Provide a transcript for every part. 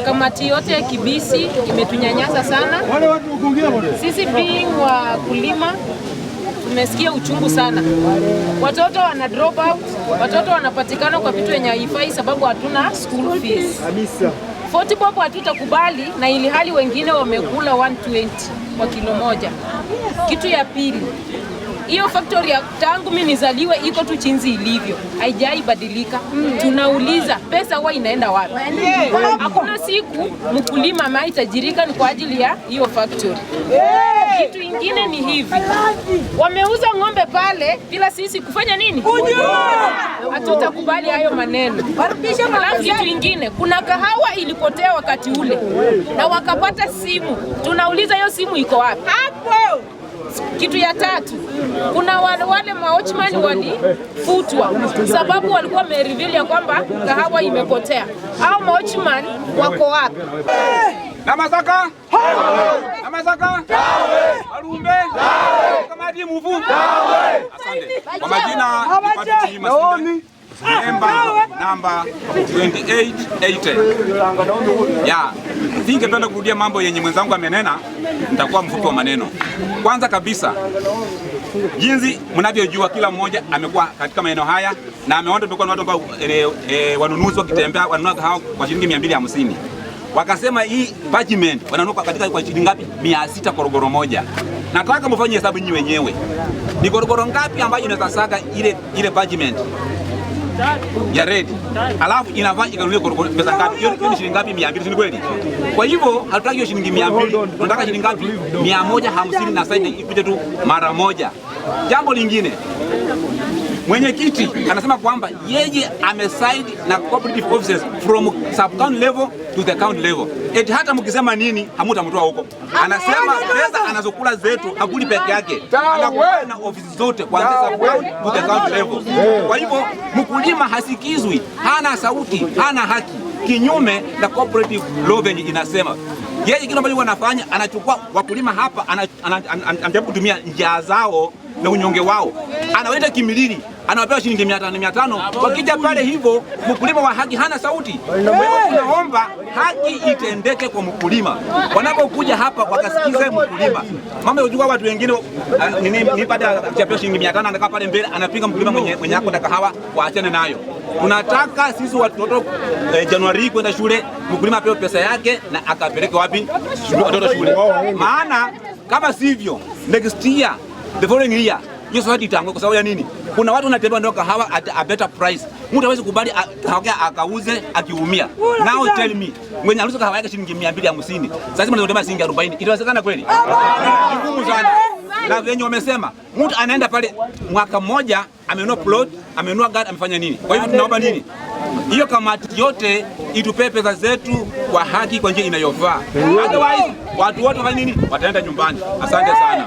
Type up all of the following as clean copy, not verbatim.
kamati yote ya Kibisi imetunyanyasa sana. Sisi being wakulima tumesikia uchungu sana. Watoto wana drop out, watoto wanapatikana kwa vitu yenye haifai sababu hatuna school fees. 40 bob hatutakubali, na ili hali wengine wamekula 120 kwa kilo moja. Kitu ya pili, hiyo factory ya tangu mimi nizaliwe iko tu chinzi ilivyo, haijai badilika. Tunauliza pesa huwa inaenda wapi? Hakuna siku mkulima maitajirika ni kwa ajili ya hiyo factory. Kitu ingine ni hivi, wameuza ng'ombe pale bila sisi kufanya nini? Hatutakubali hayo maneno. Alafu kitu ingine, kuna kahawa ilipotea wakati ule na wakapata simu. Tunauliza hiyo simu iko wapi? Hapo. Kitu ya tatu, kuna wale maochman walifutwa sababu walikuwa wamereveal ya kwamba kahawa imepotea. Hao maochman wako wapi? Namasaka! Namasaka! Alumbe! Kamati muvu! Asante. Kwa majina Pati Masinde, member namba 2880. Ya, ningependa kurudia mambo yenye mwenzangu amenena, nitakuwa mfupi wa maneno. Kwanza kabisa, jinsi mnavyojua kila mmoja amekuwa katika maeneo haya na ameona tumekuwa na watu ambao wanunuzi wakitembea wanunua kahawa kwa shilingi 250. Wakasema hii parchment wananunua katika kwa shilingi ngapi? 600 korogoro moja. Nataka mfanye hesabu nyinyi wenyewe. Ni korogoro ngapi ambayo inaweza saga ile parchment ya red? Alafu inafaa ikanunulie korogoro pesa ngapi? Hiyo ni shilingi ngapi? 200, si kweli? Kwa hivyo hatutaki hiyo shilingi 200, tunataka shilingi ngapi? 150 na sasa ikuje tu mara moja. Jambo lingine, mwenyekiti anasema kwamba yeye amesaid na cooperative officers from sub county level to the county level. Eti hata mkisema nini hamutamtoa huko. Anasema pesa anazokula zetu hakuli peke yake, anakula na ofisi zote kuanzia sub county to the county level. Kwa hivyo mkulima hasikizwi, hana sauti, hana haki, kinyume na cooperative law venye inasema. Yeye kile ambacho wanafanya, anachukua wakulima hapa, anajaribu kutumia njia zao na unyonge wao, anawaita kimilili, anawapewa shilingi 500. Wakija pale hivyo, mkulima wa haki hana sauti. Kwa hivyo tunaomba haki itendeke kwa mkulima. Wanapokuja hapa wakasikize mkulima. Mama yajua watu wengine ni baada ya kupewa shilingi 500 anakaa pale mbele anapiga mkulima mwenye hapo kahawa, waachane nayo. Tunataka sisi watoto Januari kwenda shule, mkulima apewe pesa yake na akapeleke wapi? Watoto shule. Maana kama sivyo next year, the following year, hiyo society itango kwa sababu ya nini? Kuna watu wanatembea ndio kahawa at a better price. Mtu hawezi kubali kahawa akauze akiumia. Now tell me, mwenye aluza kahawa yake shilingi 250. Sasa mnasema shilingi 40. Itawezekana kweli? Ngumu sana. Na venye wamesema, mtu anaenda pale mwaka mmoja amenunua plot, amenunua gari, amefanya nini? Kwa hivyo tunaomba nini? Hiyo kamati yote itupe pesa zetu kwa haki, kwa njia inayofaa. Otherwise, watu wote wafanye nini? Wataenda nyumbani. Asante sana.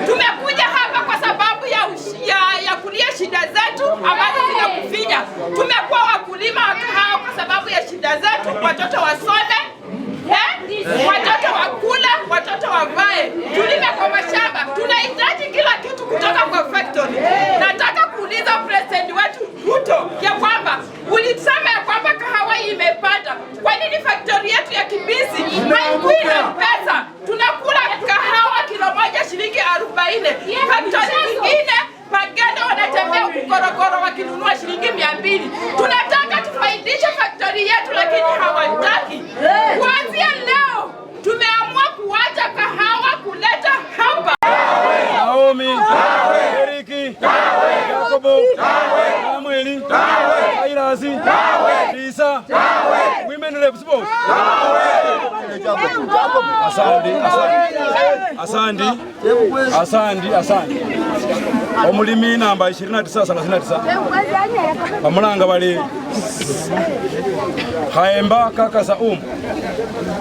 Tumekuja hapa kwa sababu ya kulia shida zetu ambazo zinakufinya. Tumekuwa wakulima wa kahawa kwa sababu ya shida zetu, watoto wasome, watoto wakula, watoto wavae, tulime kwa mashamba. Tunahitaji kila kitu kutoka kwa factory. Nataka kuuliza president wetu Ruto ya kwamba ulisema ya kwamba kahawa imepanda. Kwa nini factory yetu ya Kibisi haikui na pesa? Tunakula kahawa kilo moja shilingi 40. Factory nyingine magendo wanatembea kukorogoro wakinunua shilingi 200. Tunataka tufaidishe factory yetu lakini hawataki. Kuanzia leo tumeamua kuacha kahawa kuleta hapa. Naomi, Eriki, Yakobo, Samueli, Airasi, Lisa, Women Rep Sports. Asante. Omulimi namba 2939 Bamulanga bali Haemba kakasa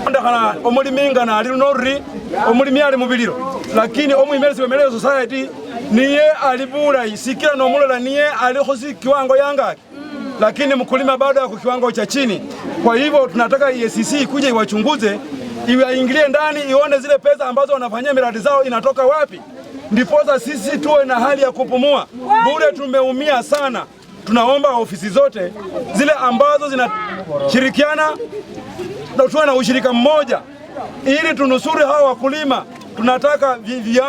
ndakana omulimi ngana ali nori omulimi ali mubiliro lakini omwimelezi wemeleo society niye alibula isikira no mulola niye ali khosi kiwango yangaki lakini mkulima bado yako kiwango cha chini. Kwa hivyo tunataka EACC ikuje iwachunguze, iwaingilie ndani, ione zile pesa ambazo wanafanyia miradi zao inatoka wapi, ndiposa sisi tuwe na hali ya kupumua. Bure tumeumia sana. Tunaomba ofisi zote zile ambazo zinashirikiana na tuwe na ushirika mmoja ili tunusuru hawa wakulima. Tunataka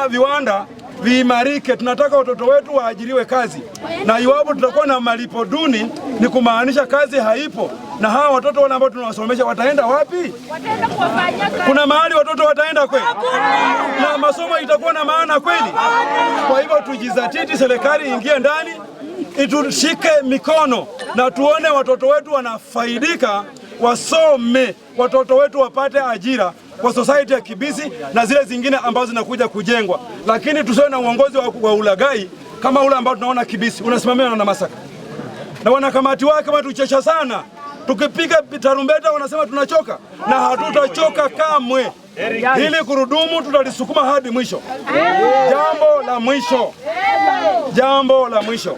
viwanda viimarike, tunataka watoto wetu waajiriwe kazi, na iwapo tutakuwa na malipo duni ni kumaanisha kazi haipo, na hawa watoto wale ambao tunawasomesha wataenda wapi? Kuna mahali watoto wataenda kweli? Na masomo itakuwa na maana kweli? Kwa hivyo tujizatiti, serikali ingie ndani, itushike mikono na tuone watoto wetu wanafaidika, wasome, watoto wetu wapate ajira kwa society ya Kibisi na zile zingine ambazo zinakuja kujengwa. Lakini tusiwe na uongozi wa ulagai kama ule ambao tunaona Kibisi unasimamiwa na Masaka na wanakamati wake watuchesha sana. Tukipiga tarumbeta wanasema tunachoka, na hatutachoka kamwe. Hili kurudumu tutalisukuma hadi mwisho. Jambo la mwisho,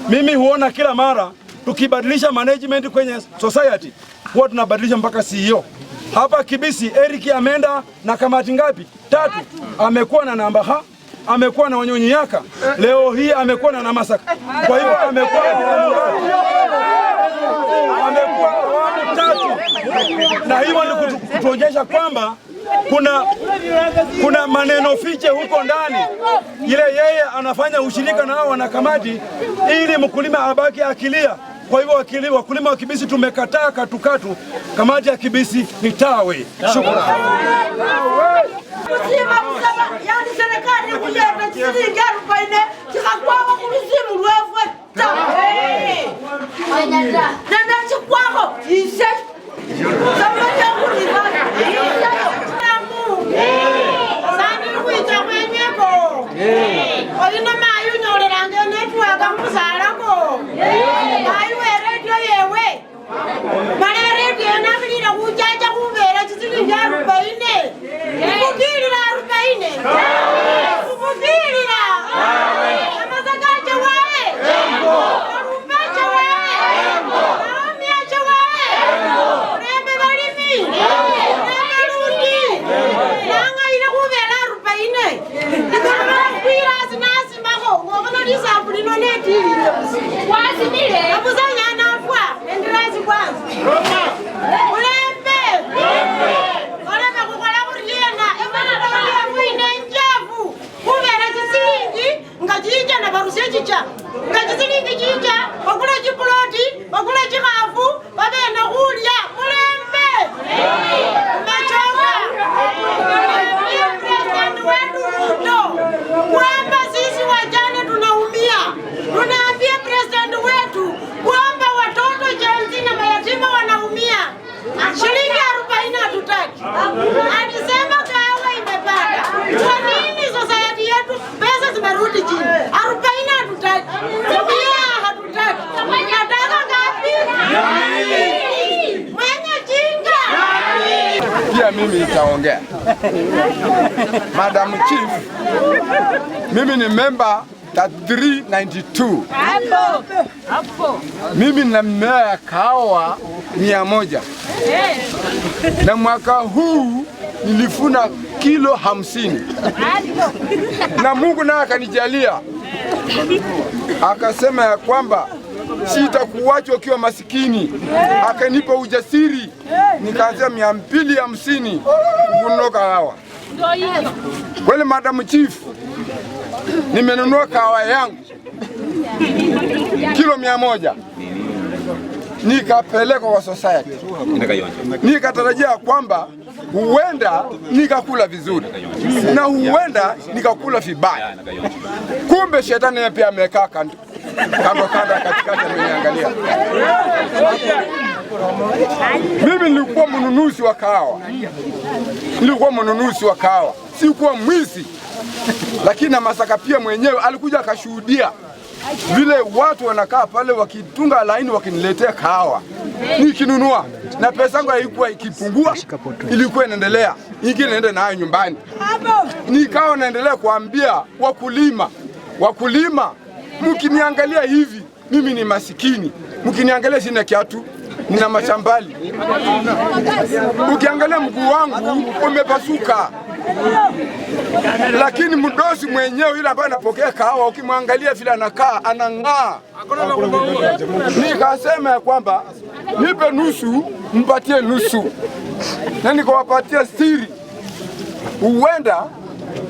mimi huona kila mara tukibadilisha management kwenye society huwa tunabadilisha mpaka CEO. Hapa Kibisi Eric ameenda na kamati ngapi? 3. Amekuwa na namba ha, amekuwa na Wanyonyi Yaka, leo hii amekuwa na Masaka. Kwa hivyo amekuwa awamu 3, na hiyo ni kutuonyesha kwamba kuna maneno fiche huko ndani. Ile yeye anafanya ushirika na hao wanakamati ili mkulima abaki akilia. Kwa hivyo wakulima wa Kibisi tumekataa katukatu. Kamati ya Kibisi ni tawe. Shukrani. Yani serikali kuleta shilingi 40 kikakwao kuzimu lwewe tawe. Nenda chikwao ise. Samani yangu ni bana. Sani kuita kwenyeko. Olina mayu nyolerange netwaga msalako. Mayu radio yewe. Mara radio nabilira kujaja kubera chizilingi 40. Kukirira 40. Kukirira. Amasakaje wae. Arumbaje wae. Arumyaje wae. Urembe balimi. Urembe lundi. Nanga ina kubera 40. Nikama kwira sinasi mako. Ngobona lisabuli no netiri. Wasimile. Abuzanya nafwa. Endirazi kwanza. Urembe. Urembe kukola kuriena. Emana tabalia mwine njavu. Kubera chisilingi. Ngajija na barusia chicha. Ngajisilingi chicha. Wakula chipuloti. Wakula chikafu. Wabena kulia. Urembe. Umechoka. President wetu Ruto. Kwamba sisi wajane tunaumia. Tunaambia president wetu kwamba watoto jenzi na mayatima wanaumia. Shilingi 40 hatutaki. Alisema kahawa imepanda. Kwa nini society yetu pesa zimerudi chini? 40 hatutaki. Tumia hatutaki. Nataka ngapi? Mwenye jinga. Pia mimi nitaongea. Madam Chief, mimi ni member 392. Hapo. Mimi na mmea ya kahawa 100. Na mwaka huu nilifuna kilo 50. Na Mungu naye akanijalia. Akasema ya kwamba sitakuacha ukiwa masikini. Akanipa ujasiri. Nikaanza 250 kununua kahawa. Wale Madam Chief, nimenunua kahawa yangu kilo 100. Nikapeleka kwa society. Nikatarajia kwamba huenda nikakula vizuri na huenda nikakula vibaya. Kumbe shetani pia amekaa kando katikati ameniangalia. Mimi nilikuwa mnunuzi wa kahawa. Sikuwa mwizi. Lakini na Masaka pia mwenyewe alikuja akashuhudia vile watu wanakaa pale wakitunga laini wakiniletea kahawa. Nikinunua na pesa yangu haikuwa ikipungua, ilikuwa inaendelea. Ingine naenda nayo nyumbani. Nikawa naendelea kuambia wakulima, mkiniangalia hivi mimi ni masikini, Mkiniangalia sina kiatu, nina mashambali. Ukiangalia mguu wangu umepasuka. Lakini mdosi mwenyewe yule ambaye anapokea kahawa, ukimwangalia vile anakaa, anang'aa. Nikasema ya kwamba nipe nusu, mpatie nusu. Na nikawapatia siri. Huenda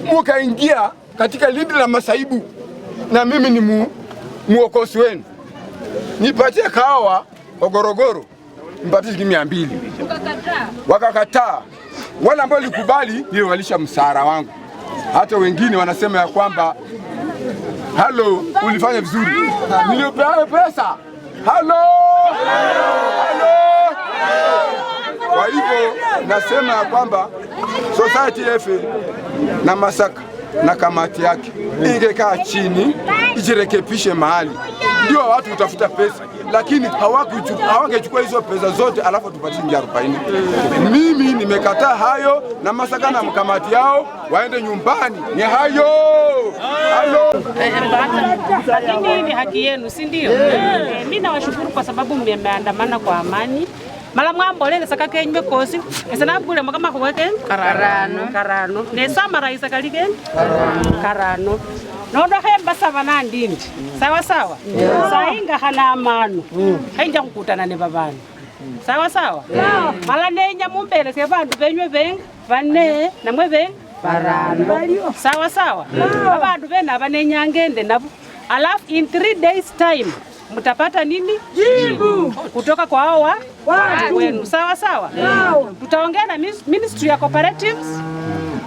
mukaingia katika lindi la masaibu na mimi ni muokozi wenu. Nipatie kahawa Ogorogoro, mpatie shilingi 200. Wakakataa. Wale ambao likubali niliwalisha msara wangu. Hata wengine wanasema ya kwamba halo, ulifanya vizuri. Nilipewa pesa. Halo! Halo! Kwa hivyo nasema ya kwamba Society FA na Masaka na kamati yake ingekaa chini ijirekebishe mahali, ndio watu utafuta pesa, lakini hawangechukua hizo pesa zote alafu tupatie 40. Mimi nimekataa hayo, na Masaka na kamati yao waende nyumbani. Ni hayo. Halo. Lakini ni haki yenu, si ndio? Mimi nawashukuru kwa sababu mmeandamana kwa amani. Mala mwambolele saka kenywe kosi esana bule makama kweke karano ne samara isakalige karano nondo hemba savana ndindi sawa sawa sainga hana amano hainja kukutana ne babana sawa sawa mala nenya mumpele ke bantu benywe benga bane namwe benga barano sawa sawa abantu bena abanenyangende nabo alafu in 3 days time mtapata nini? Jibu kutoka kwa hao watu wenu. Sawa sawa. Tutaongea na Ministry ya Cooperatives,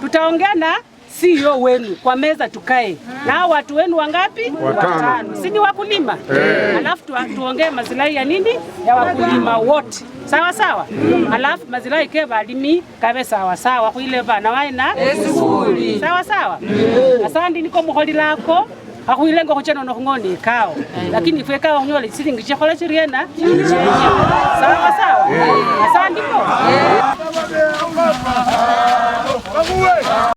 tutaongea na CEO wenu kwa meza tukae. Na hao watu wenu wangapi? 5. Si ni wakulima? Alafu tuongee maslahi ya nini? Ya wakulima wote. Sawa sawa. Alafu maslahi ke balimi kabe sawa sawa kuile bana waina sawa sawa. Asante niko muholi lako. Hakuilenga kuchana na ngoni kao, lakini fwe kao nyole silingi chakula chiriena sawa sawa. Asante.